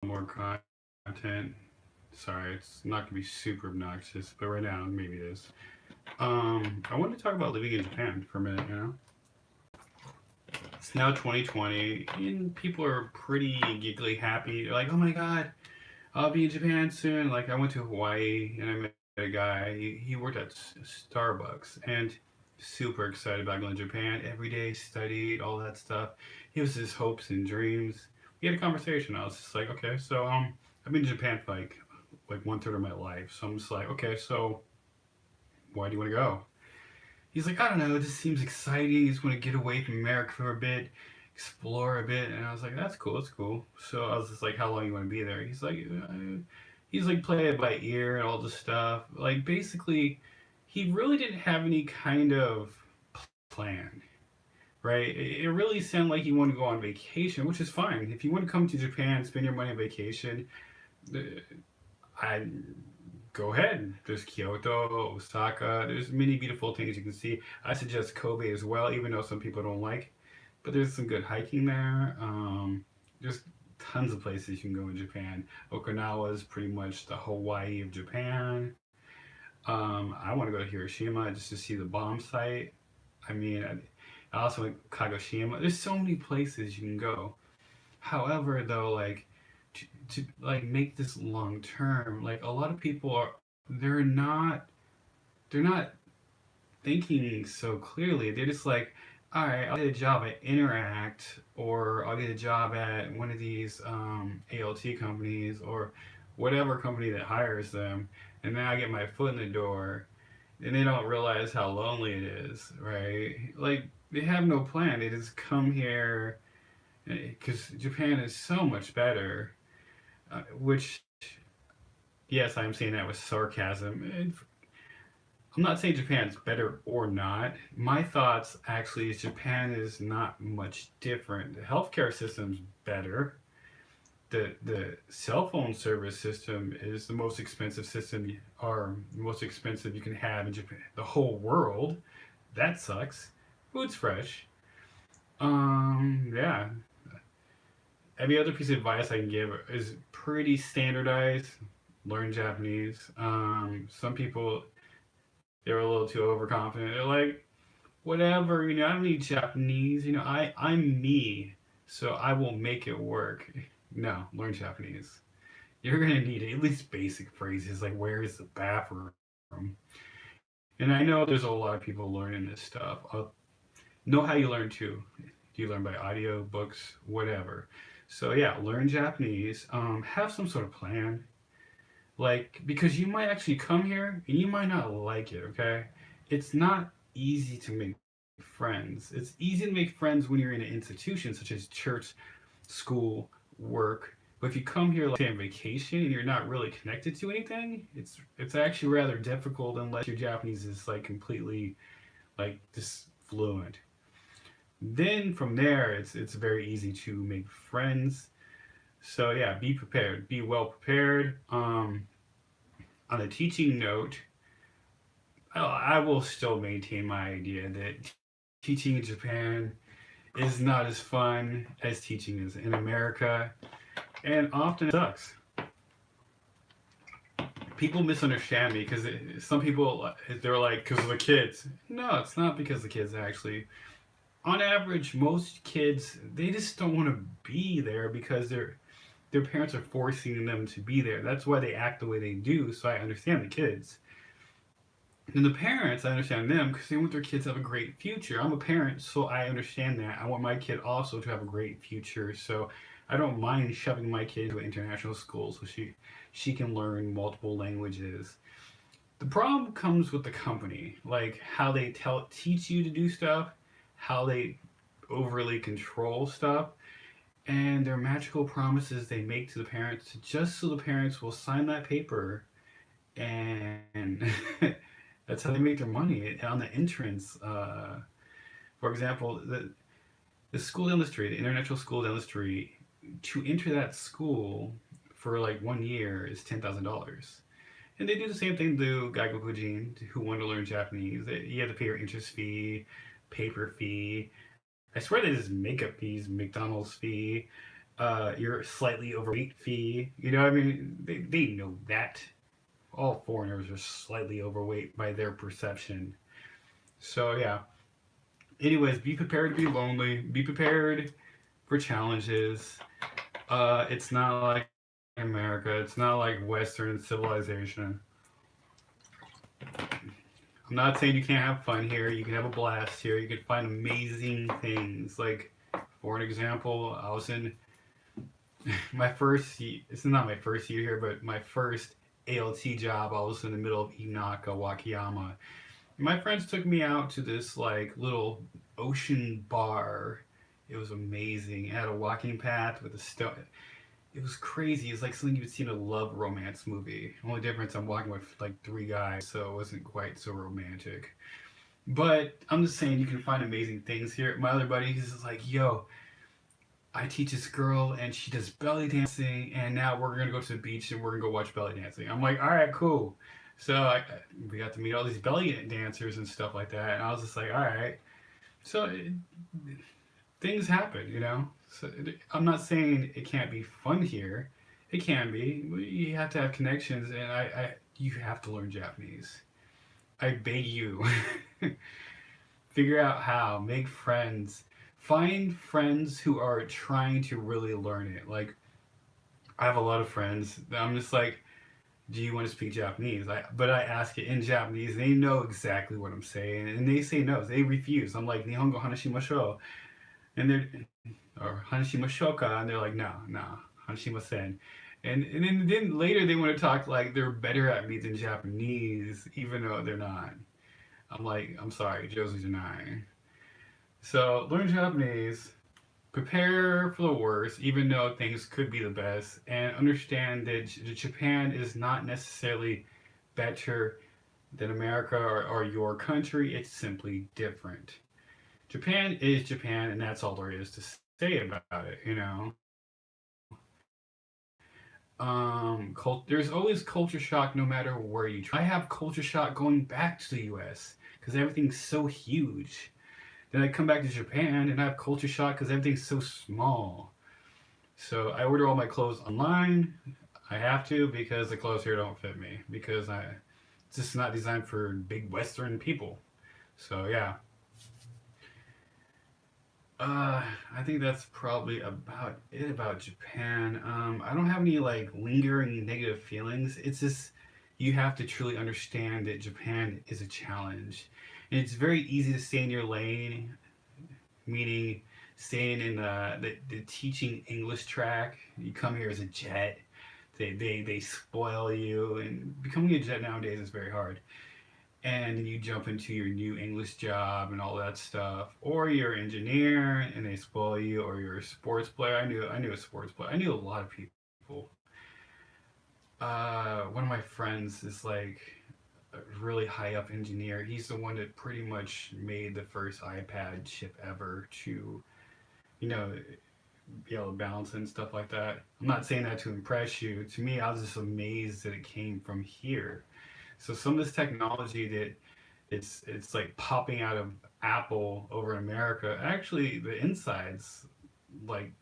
more content. Sorry, it's not gonna be super obnoxious, but right now maybe it is. I wanted to talk about living in Japan for a minute. It's now 2020, and people are pretty giggly happy. They're like, "Oh my god, I'll be in Japan soon." Like, I went to Hawaii and I met a guy. He worked at Starbucks and super excited about going to Japan. Every day studied all that stuff. He was his hopes and dreams. We had a conversation. I was just like, okay, so I've been to Japan for like one third of my life. So I'm just like, okay, so why do you want to go? He's like, I don't know, it just seems exciting. He just want to get away from America for a bit, explore a bit. And I was like, that's cool, that's cool. So I was just like, how long you want to be there? He's like, play it by ear and all this stuff. Like, basically, he really didn't have any kind of plan, right? It really sounded like he wanted to go on vacation, which is fine. If you want to come to Japan, spend your money on vacation, uh, I go ahead. There's Kyoto, Osaka. There's many beautiful things you can see. I suggest Kobe as well, even though some people don't like. But there's some good hiking there. There's tons of places you can go in Japan. Okinawa is pretty much the Hawaii of Japan. I want to go to Hiroshima just to see the bomb site. I mean, I also went to Kagoshima. There's so many places you can go. However, though, like to like make this long term, like a lot of people are they're not they're not thinking so clearly. They're just like, all right, I'll get a job at Interact, or I'll get a job at one of these ALT companies, or whatever company that hires them, and then I get my foot in the door, and they don't realize how lonely it is, right? Like, they have no plan. They just come here because Japan is so much better. Which, yes, I'm saying that with sarcasm. I'm not saying Japan's better or not. My thoughts actually is Japan is not much different. The healthcare system's better. The cell phone service system is the most expensive system, or most expensive you can have in Japan, the whole world. That sucks. Food's fresh. Yeah. Every other piece of advice I can give is pretty standardized. Learn Japanese. Some people, they're a little too overconfident. They're like, whatever, I don't need Japanese. I'm me, so I will make it work. No, learn Japanese. You're gonna need at least basic phrases like "Where is the bathroom?" And I know there's a lot of people learning this stuff. Know how you learn too. Do you learn by audio, books, whatever? So yeah, learn Japanese. Have some sort of plan. Like, because you might actually come here and you might not like it, okay? It's not easy to make friends. It's easy to make friends when you're in an institution such as church, school, work. But if you come here, like, say, on vacation and you're not really connected to anything, it's actually rather difficult unless your Japanese is like completely like just fluent. Then from there, it's very easy to make friends. So yeah, be prepared, be well prepared. On a teaching note, I will still maintain my idea that teaching in Japan is not as fun as teaching is in America, and often it sucks. People misunderstand me because some people, they're like, because of the kids. No, it's not because of the kids actually. On average, most kids, they just don't want to be there because their parents are forcing them to be there. That's why they act the way they do. So I understand the kids. And the parents, I understand them because they want their kids to have a great future. I'm a parent, so I understand that. I want my kid also to have a great future. So I don't mind shoving my kid to an international school so she can learn multiple languages. The problem comes with the company, like how they teach you to do stuff, how they overly control stuff, and their magical promises they make to the parents just so the parents will sign that paper, and that's how they make their money on the entrance. For example, the school down the street, the international school down the street, to enter that school for like 1 year is $10,000. And they do the same thing to Gaikokujin who want to learn Japanese. You have to pay your interest fee, paper fee. I swear they just makeup fees, McDonald's fee. You're slightly overweight fee. You know what I mean? They know that. All foreigners are slightly overweight by their perception. So yeah. Anyways, be prepared to be lonely. Be prepared for challenges. It's not like America. It's not like Western civilization. I'm not saying you can't have fun here. You can have a blast here. You can find amazing things. Like, for an example, I was in my first. This is not my first year here, but my first ALT job. I was in the middle of Inaka, Wakayama. My friends took me out to this like little ocean bar. It was amazing. It had a walking path with a stone. It was crazy. It's like something you would see in a love romance movie. Only difference, I'm walking with like three guys, so it wasn't quite so romantic. But I'm just saying, you can find amazing things here. My other buddy, he's just like, yo, I teach this girl and she does belly dancing, and now we're gonna go to the beach and we're gonna go watch belly dancing. I'm like, all right, cool. So we got to meet all these belly dancers and stuff like that, and I was just like, all right. So things happen, you know. So I'm not saying it can't be fun here. It can be. You have to have connections, and you have to learn Japanese. I beg you. Figure out how. Make friends. Find friends who are trying to really learn it. Like I have a lot of friends that I'm just like, do you want to speak Japanese? But I ask it in Japanese. They know exactly what I'm saying, and they say no. They refuse. I'm like, Nihongo hanashimashou, and they're or hanashimashoka, and they're like, no, no, hanashimasen. And then later they want to talk like they're better at me than Japanese, even though they're not. I'm like, I'm sorry, Josie's denying. So learn Japanese, prepare for the worst, even though things could be the best, and understand that Japan is not necessarily better than America or your country. It's simply different. Japan is Japan, and that's all there is to say about it. You know. There's always culture shock no matter where you travel. I have culture shock going back to the U.S. because everything's so huge. Then I come back to Japan and I have culture shock because everything's so small. So I order all my clothes online. I have to because the clothes here don't fit me because it's just not designed for big Western people. So yeah, I think that's probably about it about Japan. I don't have any like lingering negative feelings. It's just you have to truly understand that Japan is a challenge, and it's very easy to stay in your lane, meaning staying in the teaching English track. You come here as a jet. They spoil you, and becoming a jet nowadays is very hard, and you jump into your new English job and all that stuff, or you're an engineer and they spoil you, or you're a sports player. I knew a sports player. I knew a lot of people. One of my friends is like a really high up engineer. He's the one that pretty much made the first iPad chip ever to, you know, be able to balance and stuff like that. I'm not saying that to impress you. To me, I was just amazed that it came from here. So some of this technology that it's like popping out of Apple over in America. Actually, the insides, like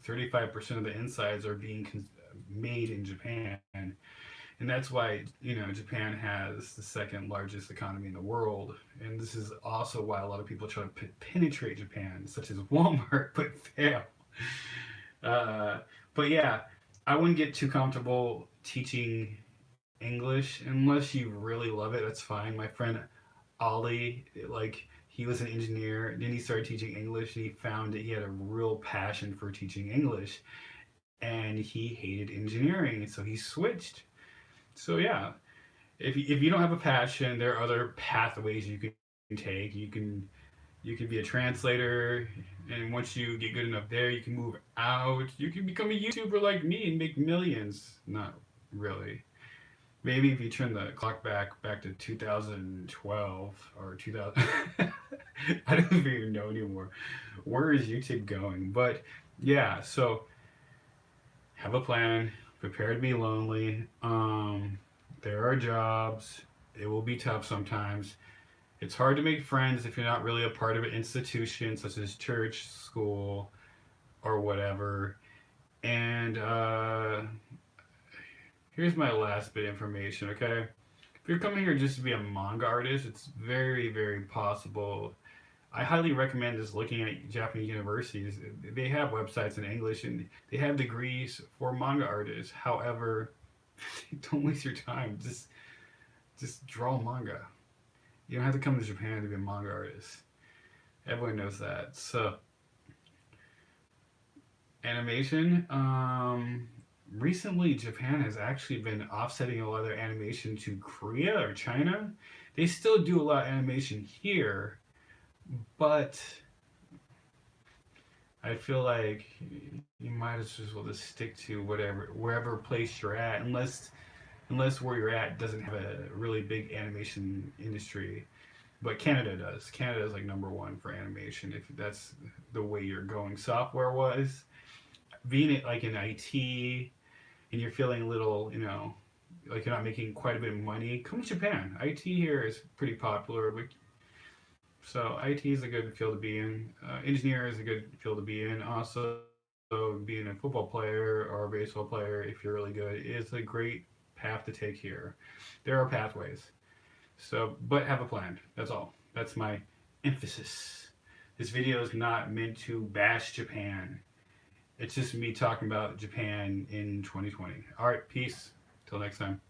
35% of the insides, are being made in Japan, and that's why Japan has the second largest economy in the world. And this is also why a lot of people try to penetrate Japan, such as Walmart, but fail. Uh, but yeah, I wouldn't get too comfortable teaching English unless you really love it. That's fine. My friend Ali, like he was an engineer, then he started teaching English, and he found that he had a real passion for teaching English, and he hated engineering, so he switched. So yeah, if you don't have a passion, there are other pathways you can take. You can be a translator, and once you get good enough there, you can move out. You can become a YouTuber like me and make millions. Not really. Maybe if you turn the clock back to 2012 or 2000. I don't even know anymore. Where is YouTube going? But yeah, so have a plan. Prepare to be lonely. There are jobs. It will be tough sometimes. It's hard to make friends if you're not really a part of an institution such as church, school, or whatever. And here's my last bit of information, okay? If you're coming here just to be a manga artist, it's very, very possible. I highly recommend just looking at Japanese universities. They have websites in English and they have degrees for manga artists. However, don't waste your time. Just draw manga. You don't have to come to Japan to be a manga artist. Everyone knows that. So, animation. Recently, Japan has actually been offsetting a lot of their animation to Korea or China. They still do a lot of animation here, but I feel like you might as well just stick to wherever place you're at, unless where you're at doesn't have a really big animation industry. But Canada does. Canada is like number one for animation if that's the way you're going software wise. Being it like in IT and you're feeling a little, like you're not making quite a bit of money, come to Japan. IT here is pretty popular. So IT is a good field to be in. Engineer is a good field to be in. Also, being a football player or a baseball player, if you're really good, is a great path to take here. There are pathways. So, but have a plan. That's all. That's my emphasis. This video is not meant to bash Japan. It's just me talking about Japan in 2020. All right, peace. Till next time.